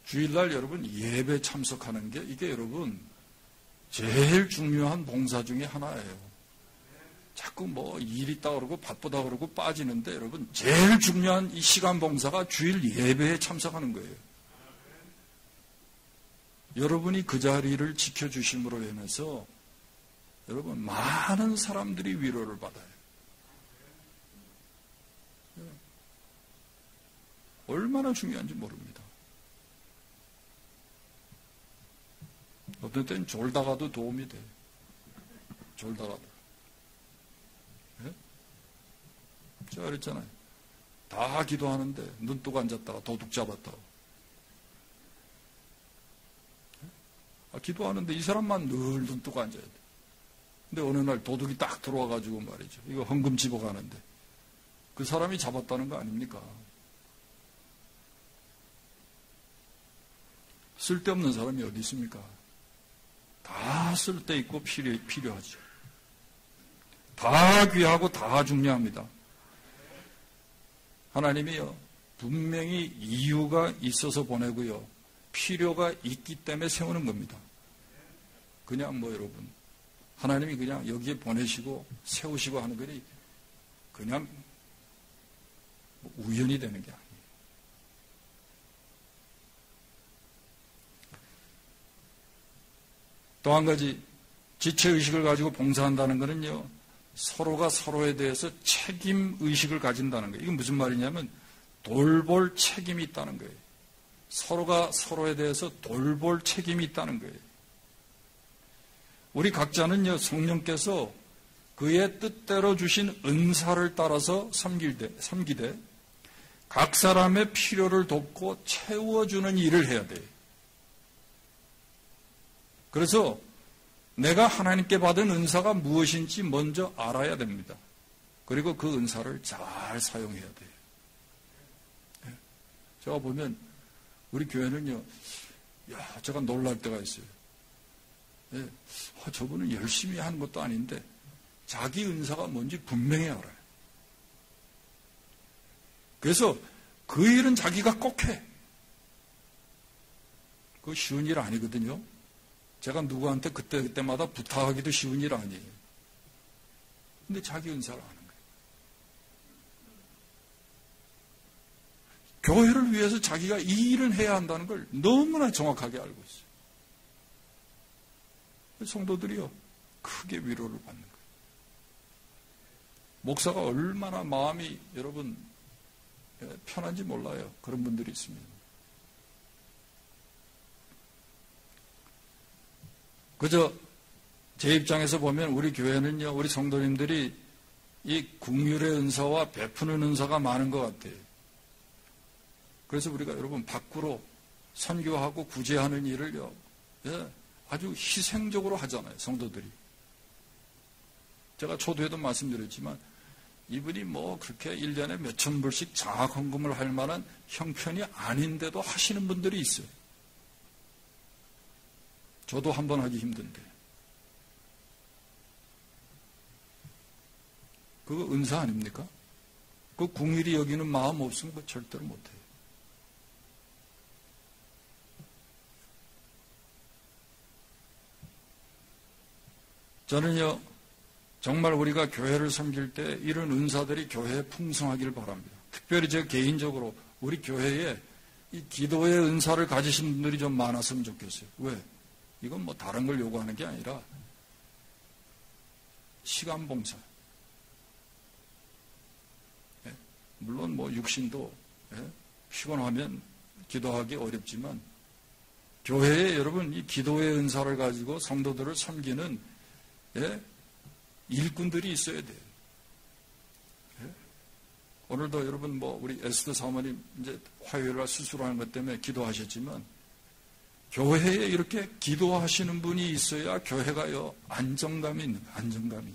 주일날 여러분 예배 참석하는 게 이게 여러분 제일 중요한 봉사 중에 하나예요. 자꾸 뭐 일 있다 그러고 바쁘다 그러고 빠지는데 여러분 제일 중요한 이 시간 봉사가 주일 예배에 참석하는 거예요. 여러분이 그 자리를 지켜주심으로 인해서 여러분 많은 사람들이 위로를 받아요. 얼마나 중요한지 모릅니다. 어떤 때는 졸다가도 도움이 돼요. 졸다가도. 네? 제가 그랬잖아요. 다 기도하는데 눈 뜨고 앉았다가 도둑 잡았다고. 기도하는데 이 사람만 늘 눈 뜨고 앉아야 돼. 근데 어느 날 도둑이 딱 들어와가지고 말이죠. 이거 헌금 집어가는데 그 사람이 잡았다는 거 아닙니까? 쓸데없는 사람이 어디 있습니까? 다 쓸데있고 필요하죠. 다 귀하고 다 중요합니다. 하나님이요, 분명히 이유가 있어서 보내고요, 필요가 있기 때문에 세우는 겁니다. 그냥 뭐 여러분, 하나님이 그냥 여기에 보내시고 세우시고 하는 거니 그냥 우연이 되는 게 아니에요. 또 한 가지, 지체의식을 가지고 봉사한다는 것은요, 서로가 서로에 대해서 책임의식을 가진다는 거예요. 이건 무슨 말이냐면 돌볼 책임이 있다는 거예요. 서로가 서로에 대해서 돌볼 책임이 있다는 거예요. 우리 각자는요, 성령께서 그의 뜻대로 주신 은사를 따라서 섬기되 각 사람의 필요를 돕고 채워주는 일을 해야 돼요. 그래서 내가 하나님께 받은 은사가 무엇인지 먼저 알아야 됩니다. 그리고 그 은사를 잘 사용해야 돼요. 제가 보면 우리 교회는요, 제가 놀랄 때가 있어요. 저분은 열심히 하는 것도 아닌데 자기 은사가 뭔지 분명히 알아요. 그래서 그 일은 자기가 꼭 해. 그거 쉬운 일 아니거든요. 제가 누구한테 그때마다 부탁하기도 쉬운 일 아니에요. 근데 자기 은사를 아는 거예요. 교회를 위해서 자기가 이 일을 해야 한다는 걸 너무나 정확하게 알고 있어요. 성도들이요, 크게 위로를 받는 거예요. 목사가 얼마나 마음이 여러분 편한지 몰라요. 그런 분들이 있습니다. 그저 제 입장에서 보면 우리 교회는요, 우리 성도님들이 이 국률의 은사와 베푸는 은사가 많은 것 같아요. 그래서 우리가 여러분 밖으로 선교하고 구제하는 일을요, 아주 희생적으로 하잖아요, 성도들이. 제가 초두에도 말씀드렸지만 이분이 뭐 그렇게 1년에 몇천 불씩 장학 헌금을 할 만한 형편이 아닌데도 하시는 분들이 있어요. 저도 한번 하기 힘든데. 그거 은사 아닙니까? 그 궁일이 여기는 마음 없으면 그거 절대로 못해요. 저는요, 정말 우리가 교회를 섬길 때 이런 은사들이 교회에 풍성하기를 바랍니다. 특별히 제 개인적으로 우리 교회에 이 기도의 은사를 가지신 분들이 좀 많았으면 좋겠어요. 왜? 이건 뭐 다른 걸 요구하는 게 아니라 시간 봉사. 물론 뭐 육신도 피곤하면 기도하기 어렵지만 교회에 여러분 이 기도의 은사를 가지고 성도들을 섬기는 일꾼들이 있어야 돼요. 오늘도 여러분 뭐 우리 에스더 사모님 이제 화요일날 수술하는 것 때문에 기도하셨지만 교회에 이렇게 기도하시는 분이 있어야 교회가요, 안정감이 있는 거예요, 안정감이.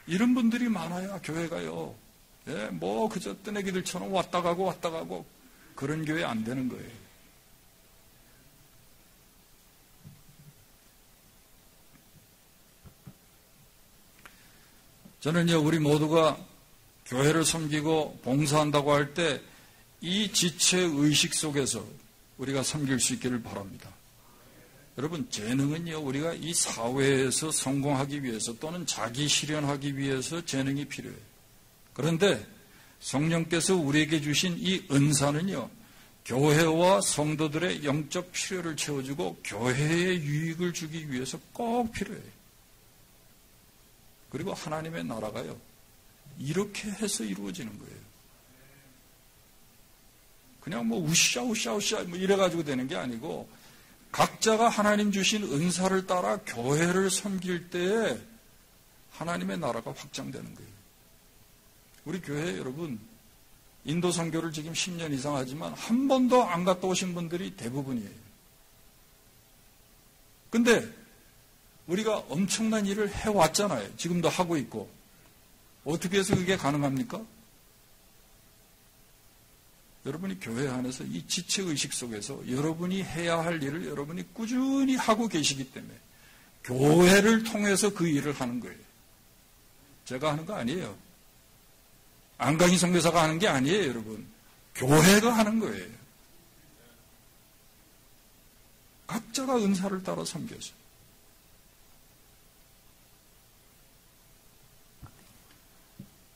이런 분들이 많아야 교회가요, 예, 뭐 그저 뜨내기들처럼 왔다 가고 그런 교회 안 되는 거예요. 저는요, 우리 모두가 교회를 섬기고 봉사한다고 할 때 이 지체 의식 속에서 우리가 섬길 수 있기를 바랍니다. 여러분, 재능은요, 우리가 이 사회에서 성공하기 위해서 또는 자기 실현하기 위해서 재능이 필요해요. 그런데 성령께서 우리에게 주신 이 은사는요, 교회와 성도들의 영적 필요를 채워주고 교회에 유익을 주기 위해서 꼭 필요해요. 그리고 하나님의 나라가요, 이렇게 해서 이루어지는 거예요. 그냥 뭐 우샤 뭐 이래가지고 되는 게 아니고 각자가 하나님 주신 은사를 따라 교회를 섬길 때에 하나님의 나라가 확장되는 거예요. 우리 교회 여러분, 인도 선교를 지금 10년 이상 하지만 한 번도 안 갔다 오신 분들이 대부분이에요. 근데 우리가 엄청난 일을 해왔잖아요. 지금도 하고 있고. 어떻게 해서 그게 가능합니까? 여러분이 교회 안에서 이 지체의식 속에서 여러분이 해야 할 일을 여러분이 꾸준히 하고 계시기 때문에 교회를 통해서 그 일을 하는 거예요. 제가 하는 거 아니에요. 안강희 선교사가 하는 게 아니에요, 여러분. 교회가 하는 거예요. 각자가 은사를 따라 섬겨서.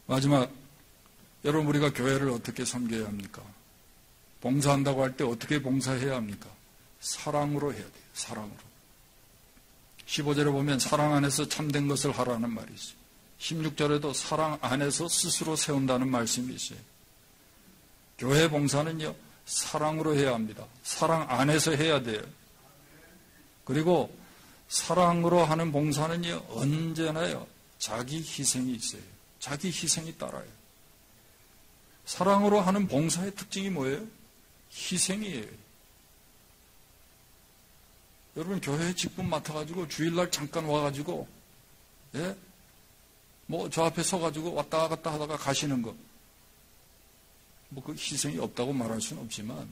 마지막, 여러분, 우리가 교회를 어떻게 섬겨야 합니까? 봉사한다고 할 때 어떻게 봉사해야 합니까? 사랑으로 해야 돼요. 사랑으로. 15절에 보면 사랑 안에서 참된 것을 하라는 말이 있어요. 16절에도 사랑 안에서 스스로 세운다는 말씀이 있어요. 교회 봉사는요, 사랑으로 해야 합니다. 사랑 안에서 해야 돼요. 그리고 사랑으로 하는 봉사는요, 언제나요, 자기 희생이 있어요. 자기 희생이 따라요. 사랑으로 하는 봉사의 특징이 뭐예요? 희생이에요. 여러분, 교회에 직분 맡아가지고 주일날 잠깐 와가지고, 예? 뭐 저 앞에 서가지고 왔다 갔다 하다가 가시는 거. 뭐 그 희생이 없다고 말할 수는 없지만,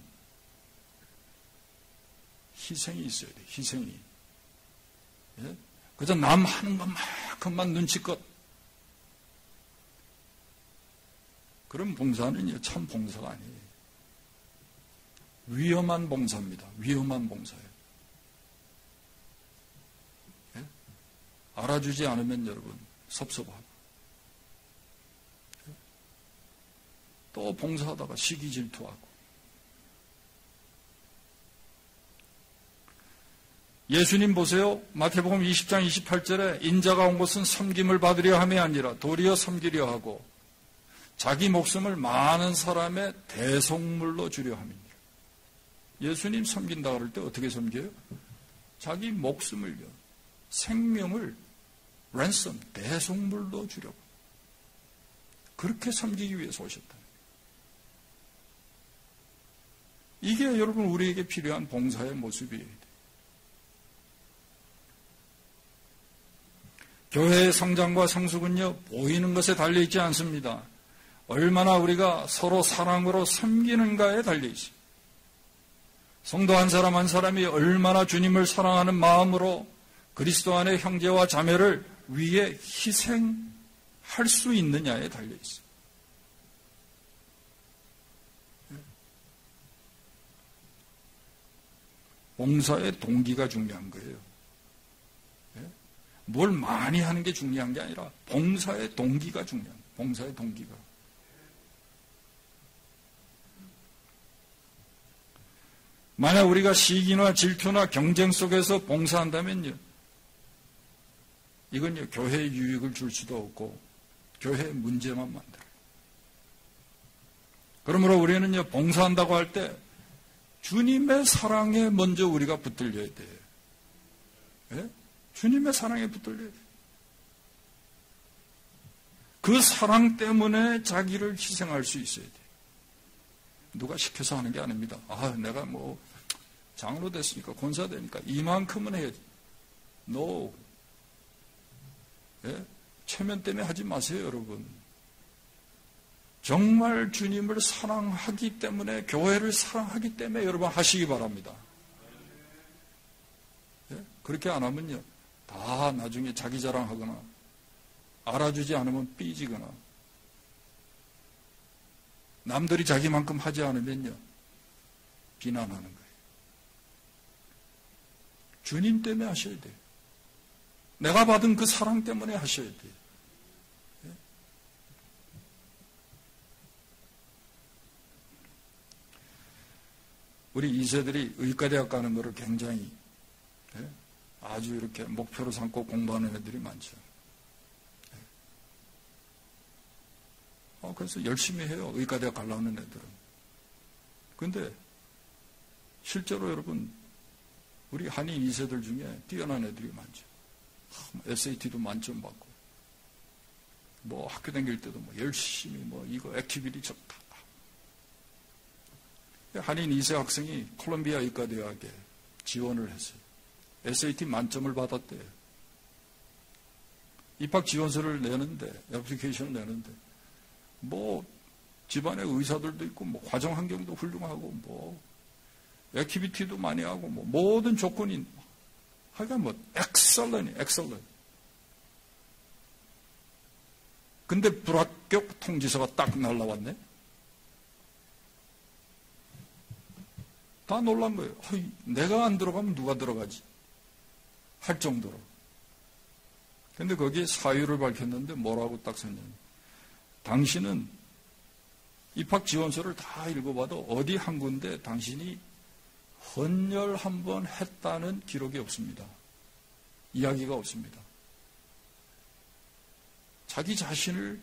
희생이 있어야 돼요. 희생이. 예? 그저 남 하는 것만큼만 눈치껏. 그런 봉사는요, 참 봉사가 아니에요. 위험한 봉사입니다. 위험한 봉사예요. 예? 알아주지 않으면 여러분 섭섭하고, 예? 또 봉사하다가 시기 질투하고. 예수님 보세요. 마태복음 20장 28절에 인자가 온 것은 섬김을 받으려 함이 아니라 도리어 섬기려 하고 자기 목숨을 많은 사람의 대속물로 주려 함이니라. 예수님 섬긴다 그럴 때 어떻게 섬겨요? 자기 목숨을요, 생명을 랜섬, 대속물로 주려고. 그렇게 섬기기 위해서 오셨다. 이게 여러분 우리에게 필요한 봉사의 모습이에요. 교회의 성장과 성숙은요, 보이는 것에 달려있지 않습니다. 얼마나 우리가 서로 사랑으로 섬기는가에 달려있어요. 성도 한 사람 한 사람이 얼마나 주님을 사랑하는 마음으로 그리스도 안의 형제와 자매를 위해 희생할 수 있느냐에 달려있어요. 봉사의 동기가 중요한 거예요. 뭘 많이 하는 게 중요한 게 아니라 봉사의 동기가 중요한 거예요. 봉사의 동기가. 만약 우리가 시기나 질투나 경쟁 속에서 봉사한다면요, 이건요, 교회에 유익을 줄 수도 없고 교회에 문제만 만들어요. 그러므로 우리는요, 봉사한다고 할 때 주님의 사랑에 먼저 우리가 붙들려야 돼요. 예? 주님의 사랑에 붙들려야 돼요. 그 사랑 때문에 자기를 희생할 수 있어야 돼요. 누가 시켜서 하는 게 아닙니다. 아, 내가 뭐 장로 됐으니까, 권사 되니까 이만큼은 해야지. No. 예? 체면 때문에 하지 마세요, 여러분. 정말 주님을 사랑하기 때문에, 교회를 사랑하기 때문에 여러분 하시기 바랍니다. 예? 그렇게 안 하면요, 다 나중에 자기 자랑하거나 알아주지 않으면 삐지거나 남들이 자기만큼 하지 않으면요 비난하는 거예요. 주님 때문에 하셔야 돼요. 내가 받은 그 사랑 때문에 하셔야 돼요. 예? 우리 2세들이 의과대학 가는 거를 굉장히 아주 이렇게 목표로 삼고 공부하는 애들이 많죠. 그래서 열심히 해요. 의과대학 가려는 애들은. 근데 실제로 여러분 우리 한인 2세들 중에 뛰어난 애들이 많죠. SAT도 만점 받고 뭐 학교 다닐 때도 뭐 열심히 뭐 이거 액티비티 좋다. 한인 2세 학생이 콜롬비아 의과대학에 지원을 했어요. SAT 만점을 받았대요. 입학 지원서를 내는데, 애플리케이션을 내는데, 뭐, 집안에 의사들도 있고, 뭐, 과정 환경도 훌륭하고, 뭐, 액티비티도 많이 하고, 뭐, 모든 조건이, 하여간 뭐, 엑셀런트. 근데 불합격 통지서가 딱 날라왔네? 다 놀란 거예요. 내가 안 들어가면 누가 들어가지? 할 정도로. 근데 거기에 사유를 밝혔는데 뭐라고 딱 썼냐면, 당신은 입학 지원서를 다 읽어봐도 어디 한 군데 당신이 헌혈 한 번 했다는 기록이 없습니다. 이야기가 없습니다. 자기 자신을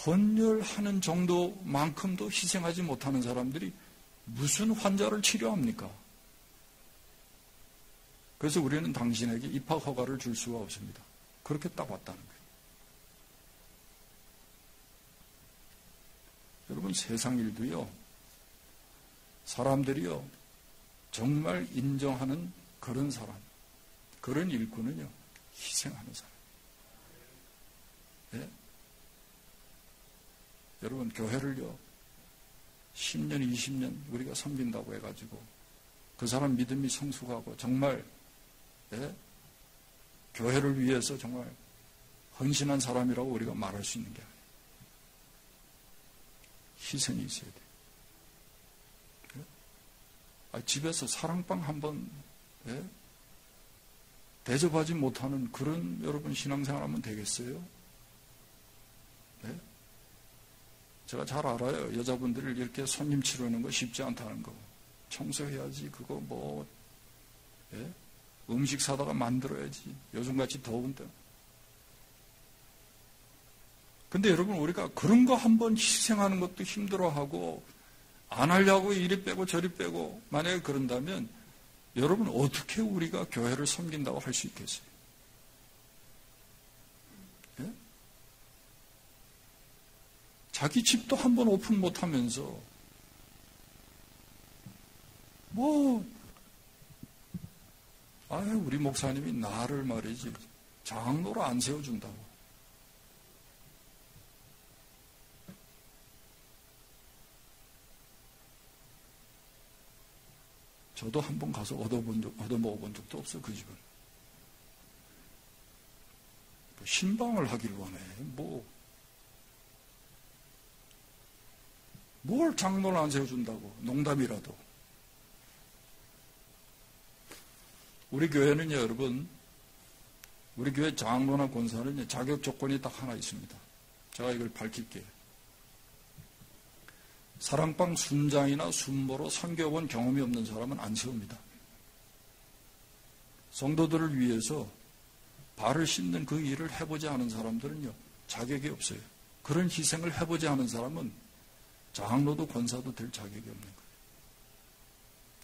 헌혈하는 정도만큼도 희생하지 못하는 사람들이 무슨 환자를 치료합니까? 그래서 우리는 당신에게 입학 허가를 줄 수가 없습니다. 그렇게 딱 왔다는 거예요. 여러분, 세상 일도요, 사람들이요, 정말 인정하는 그런 사람, 그런 일꾼은요, 희생하는 사람. 예? 여러분, 교회를요, 10년, 20년 우리가 섬긴다고 해가지고 그 사람 믿음이 성숙하고 정말 교회를 위해서 정말 헌신한 사람이라고 우리가 말할 수 있는 게 아니에요. 희생이 있어야 돼요. 집에서 사랑방 한번 대접하지 못하는 그런 여러분 신앙생활하면 되겠어요? 제가 잘 알아요. 여자분들을 이렇게 손님 치르는 거 쉽지 않다는 거. 청소해야지. 그거 뭐 음식 사다가 만들어야지. 요즘같이 더운데. 근데 여러분, 우리가 그런 거 한번 희생하는 것도 힘들어하고 안 하려고 이리 빼고 저리 빼고 만약에 그런다면 여러분, 어떻게 우리가 교회를 섬긴다고 할 수 있겠어요? 자기 집도 한번 오픈 못하면서 우리 목사님이 나를 말이지 장로로 안 세워준다고. 저도 한번 가서 얻어먹어본 적도 없어, 그 집은. 신방을 하길 원해. 뭘 장로를 안 세워준다고. 농담이라도. 우리 교회는요, 여러분, 우리 교회 장로나 권사는 자격 조건이 딱 하나 있습니다. 제가 이걸 밝힐게요. 사랑방 순장이나 순모로 선교본 경험이 없는 사람은 안 세웁니다. 성도들을 위해서 발을 씻는 그 일을 해보지 않은 사람들은요, 자격이 없어요. 그런 희생을 해보지 않은 사람은 장로도 권사도 될 자격이 없는 거예요.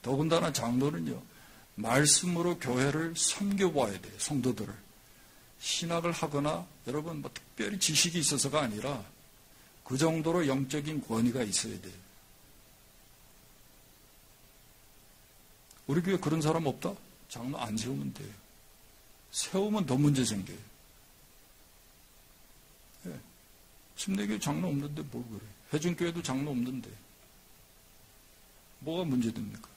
더군다나 장로는요, 말씀으로 교회를 섬겨봐야 돼요. 성도들을. 신학을 하거나 여러분 특별히 지식이 있어서가 아니라 그 정도로 영적인 권위가 있어야 돼요. 우리 교회 그런 사람 없다? 장로 안 세우면 돼요. 세우면 더 문제 생겨요. 네. 침례교회 장로 없는데 뭘 그래? 회중교회도 장로 없는데 뭐가 문제됩니까?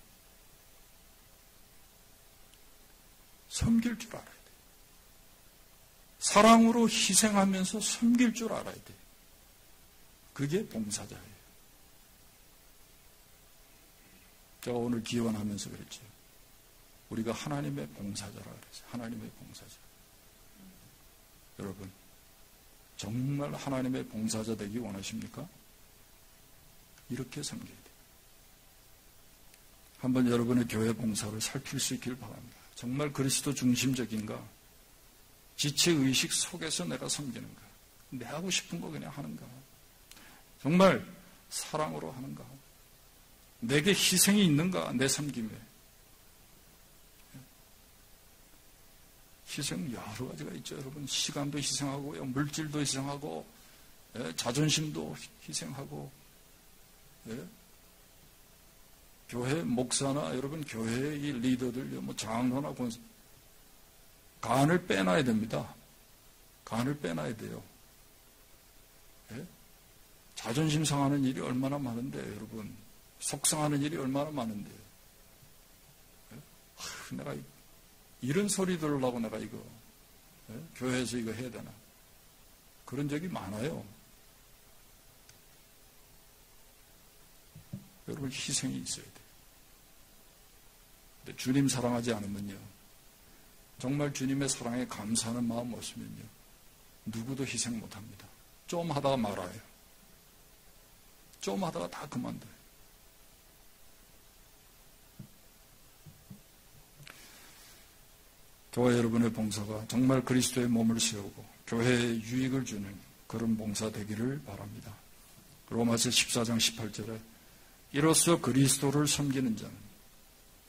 섬길 줄 알아야 돼. 사랑으로 희생하면서 섬길 줄 알아야 돼. 그게 봉사자예요. 제가 오늘 기원하면서 그랬죠. 우리가 하나님의 봉사자라 그랬어요. 하나님의 봉사자. 여러분, 정말 하나님의 봉사자 되기 원하십니까? 이렇게 섬겨야 돼요. 한번 여러분의 교회 봉사를 살필 수 있길 바랍니다. 정말 그리스도 중심적인가? 지체의식 속에서 내가 섬기는가? 내 하고 싶은 거 그냥 하는가? 정말 사랑으로 하는가? 내게 희생이 있는가? 내 섬김에. 희생 여러 가지가 있죠. 여러분, 시간도 희생하고요, 물질도 희생하고, 자존심도 희생하고, 교회 목사나 여러분 교회의 이 리더들, 뭐 장로나 권사, 간을 빼놔야 됩니다. 간을 빼놔야 돼요. 자존심 상하는 일이 얼마나 많은데, 여러분. 속상하는 일이 얼마나 많은데. 내가 이런 소리 들으려고 내가 이거, 교회에서 이거 해야 되나. 그런 적이 많아요. 여러분, 희생이 있어야 돼요. 근데 주님 사랑하지 않으면요, 정말 주님의 사랑에 감사하는 마음 없으면요, 누구도 희생 못합니다. 좀 하다가 말아요. 좀 하다가 다 그만둬요. 교회 여러분의 봉사가 정말 그리스도의 몸을 세우고 교회에 유익을 주는 그런 봉사 되기를 바랍니다. 로마서 14장 18절에 이로써 그리스도를 섬기는 자는,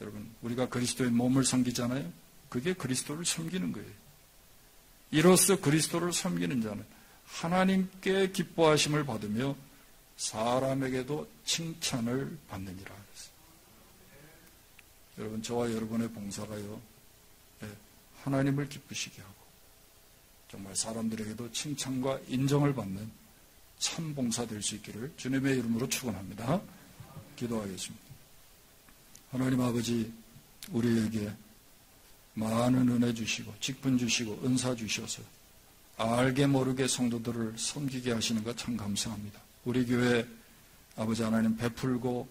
여러분, 우리가 그리스도의 몸을 섬기잖아요. 그게 그리스도를 섬기는 거예요. 이로써 그리스도를 섬기는 자는 하나님께 기뻐하심을 받으며 사람에게도 칭찬을 받느니라 했어요. 여러분, 저와 여러분의 봉사가요, 하나님을 기쁘시게 하고 정말 사람들에게도 칭찬과 인정을 받는 참 봉사 될 수 있기를 주님의 이름으로 축원합니다. 기도하겠습니다. 하나님 아버지, 우리에게 많은 은혜 주시고 직분 주시고 은사 주셔서 알게 모르게 성도들을 섬기게 하시는 것 참 감사합니다. 우리 교회 아버지 하나님 베풀고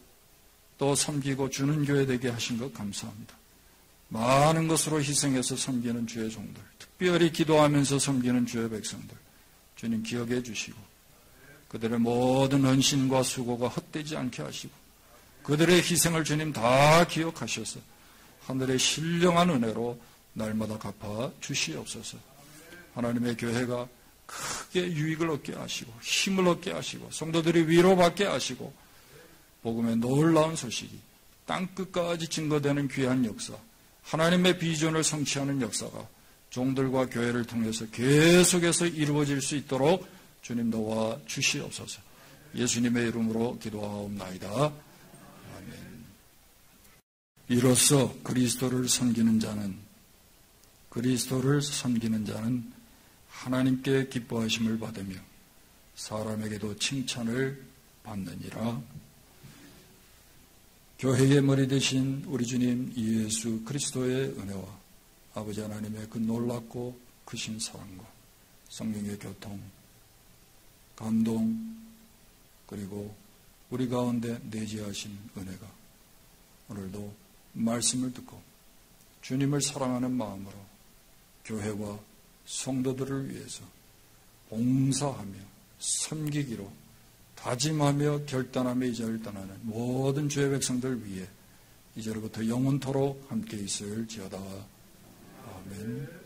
또 섬기고 주는 교회 되게 하신 것 감사합니다. 많은 것으로 희생해서 섬기는 주의 종들, 특별히 기도하면서 섬기는 주의 백성들, 주님 기억해 주시고 그들의 모든 헌신과 수고가 헛되지 않게 하시고 그들의 희생을 주님 다 기억하셔서 하늘의 신령한 은혜로 날마다 갚아 주시옵소서. 하나님의 교회가 크게 유익을 얻게 하시고 힘을 얻게 하시고 성도들이 위로받게 하시고 복음의 놀라운 소식이 땅끝까지 증거되는 귀한 역사, 하나님의 비전을 성취하는 역사가 종들과 교회를 통해서 계속해서 이루어질 수 있도록 주님 도와 주시옵소서. 예수님의 이름으로 기도하옵나이다. 아멘. 이로써 그리스도를 섬기는 자는 하나님께 기뻐하심을 받으며 사람에게도 칭찬을 받느니라. 교회의 머리 되신 우리 주님 예수 그리스도의 은혜와 아버지 하나님의 그 놀랍고 크신 사랑과 성령의 교통, 감동, 그리고 우리 가운데 내재하신 은혜가 오늘도 말씀을 듣고 주님을 사랑하는 마음으로 교회와 성도들을 위해서 봉사하며 섬기기로 다짐하며 결단하며 이 자리를 떠나는 모든 주의 백성들 위해 이제로부터 영원토록 함께 있을지어다. 아멘.